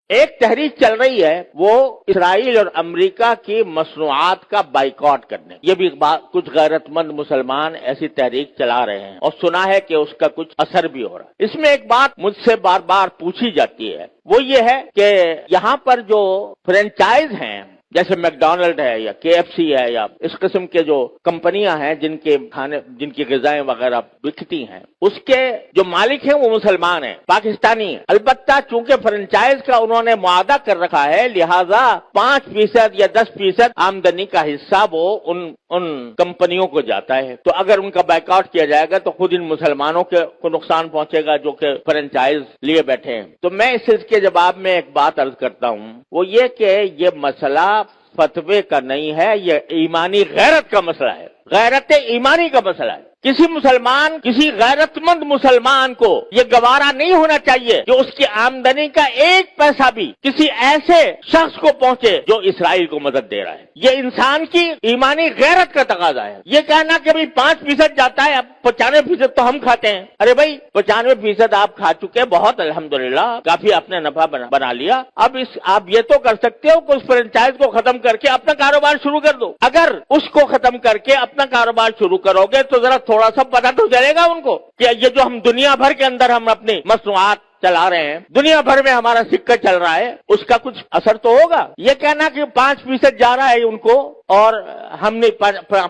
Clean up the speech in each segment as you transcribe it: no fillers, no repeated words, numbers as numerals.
ایک تحریک چل رہی ہے وہ اسرائیل اور امریکہ کی مصنوعات کا بائیکاٹ کرنے، یہ بھی کچھ غیرت مند مسلمان ایسی تحریک چلا رہے ہیں اور سنا ہے کہ اس کا کچھ اثر بھی ہو رہا ہے۔ اس میں ایک بات مجھ سے بار بار پوچھی جاتی ہے، وہ یہ ہے کہ یہاں پر جو فرینچائز ہیں جیسے میک ڈونلڈ ہے یا کے ایف سی ہے یا اس قسم کے جو کمپنیاں ہیں جن کے کھانے جن کی غذائیں وغیرہ بکتی ہیں، اس کے جو مالک ہیں وہ مسلمان ہیں، پاکستانی ہیں۔ البتہ چونکہ فرنچائز کا انہوں نے معاہدہ کر رکھا ہے، لہذا 5% یا 10% آمدنی کا حصہ وہ ان کمپنیوں کو جاتا ہے۔ تو اگر ان کا بائیکاٹ کیا جائے گا تو خود ان مسلمانوں کو نقصان پہنچے گا جو کہ فرنچائز لیے بیٹھے ہیں۔ تو میں اس کے جواب میں ایک بات عرض کرتا ہوں، وہ یہ کہ یہ مسئلہ فتوے کا نہیں ہے، یہ ایمانی غیرت کا مسئلہ ہے، غیرت ایمانی کا مسئلہ ہے۔ کسی مسلمان، کسی غیرت مند مسلمان کو یہ گوارا نہیں ہونا چاہیے کہ اس کی آمدنی کا 1 پیسہ بھی کسی ایسے شخص کو پہنچے جو اسرائیل کو مدد دے رہا ہے۔ یہ انسان کی ایمانی غیرت کا تقاضا ہے۔ یہ کہنا کہ بھئی 5% جاتا ہے، اب 95% تو ہم کھاتے ہیں۔ ارے بھائی 95% آپ کھا چکے، بہت الحمدللہ، کافی آپ نے نفع بنا لیا۔ اب آپ یہ تو کر سکتے ہو کہ اس فرنچائز کو ختم کر کے اپنا کاروبار شروع کر دو۔ اگر اس کو ختم کر کے اپنا کاروبار شروع کرو گے تو ذرا تھوڑا سا پتہ تو چلے گا ان کو کہ یہ جو ہم دنیا بھر کے اندر ہم اپنی مصنوعات چلا رہے ہیں، دنیا بھر میں ہمارا سکہ چل رہا ہے، اس کا کچھ اثر تو ہوگا۔ یہ کہنا کہ 5% جا رہا ہے ان کو اور ہم نے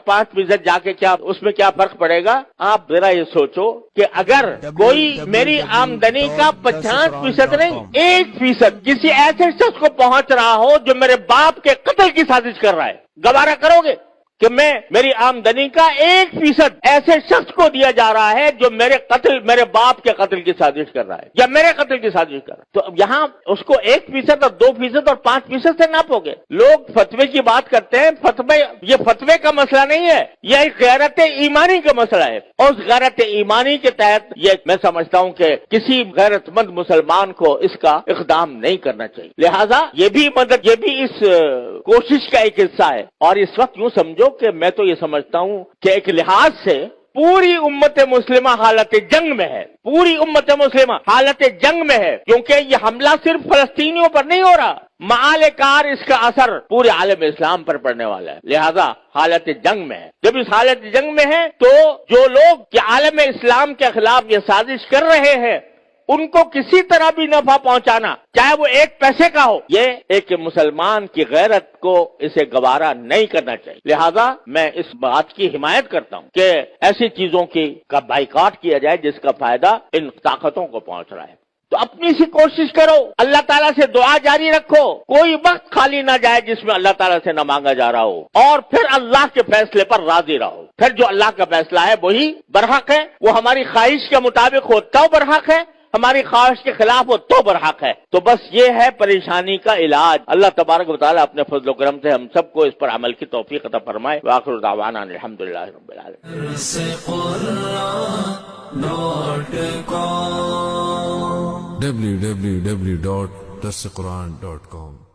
5% جا کے کیا اس میں کیا فرق پڑے گا؟ آپ ذرا یہ سوچو کہ اگر کوئی میری آمدنی کا 50% نہیں 1% کسی ایسے شخص کو پہنچ رہا ہو جو میرے باپ کے قتل کی سازش کر رہا ہے، گوارا کرو گے کہ میری آمدنی کا 1% ایسے شخص کو دیا جا رہا ہے جو میرے باپ کے قتل کی سازش کر رہا ہے یا میرے قتل کی سازش کر رہا ہے؟ تو یہاں اس کو 1% اور 2% اور 5% سے ناپو گے۔ لوگ فتوے کی بات کرتے ہیں، یہ فتوے کا مسئلہ نہیں ہے، یہ ایک غیرت ایمانی کا مسئلہ ہے، اور اس غیرت ایمانی کے تحت یہ میں سمجھتا ہوں کہ کسی غیرت مند مسلمان کو اس کا اقدام نہیں کرنا چاہیے۔ لہذا یہ بھی اس کوشش کا ایک حصہ ہے۔ اور اس وقت یوں سمجھو کہ میں تو یہ سمجھتا ہوں کہ ایک لحاظ سے پوری امت مسلمہ حالت جنگ میں ہے، پوری امت مسلمہ حالت جنگ میں ہے، کیونکہ یہ حملہ صرف فلسطینیوں پر نہیں ہو رہا، معال کار اس کا اثر پورے عالم اسلام پر پڑنے والا ہے۔ لہذا حالت جنگ میں ہے۔ جب اس حالت جنگ میں ہے تو جو لوگ عالم اسلام کے خلاف یہ سازش کر رہے ہیں ان کو کسی طرح بھی نفع پہنچانا، چاہے وہ 1 پیسے کا ہو، یہ ایک مسلمان کی غیرت کو اسے گوارا نہیں کرنا چاہیے۔ لہذا میں اس بات کی حمایت کرتا ہوں کہ ایسی چیزوں کا بائیکاٹ کیا جائے جس کا فائدہ ان طاقتوں کو پہنچ رہا ہے۔ تو اپنی سی کوشش کرو، اللہ تعالیٰ سے دعا جاری رکھو، کوئی وقت خالی نہ جائے جس میں اللہ تعالیٰ سے نہ مانگا جا رہا ہو، اور پھر اللہ کے فیصلے پر راضی رہو۔ پھر جو اللہ کا فیصلہ ہے وہی برحق ہے، وہ ہماری خواہش کے مطابق ہو تو برحق ہے، ہماری خواہش کے خلاف ہو تو برحق ہے۔ تو بس یہ ہے پریشانی کا علاج۔ اللہ تبارک و تعالیٰ اپنے فضل و کرم سے ہم سب کو اس پر عمل کی توفیق عطا فرمائے۔ وآخر دعوانا الحمدللہ رب العالمین۔ www.darsequran.com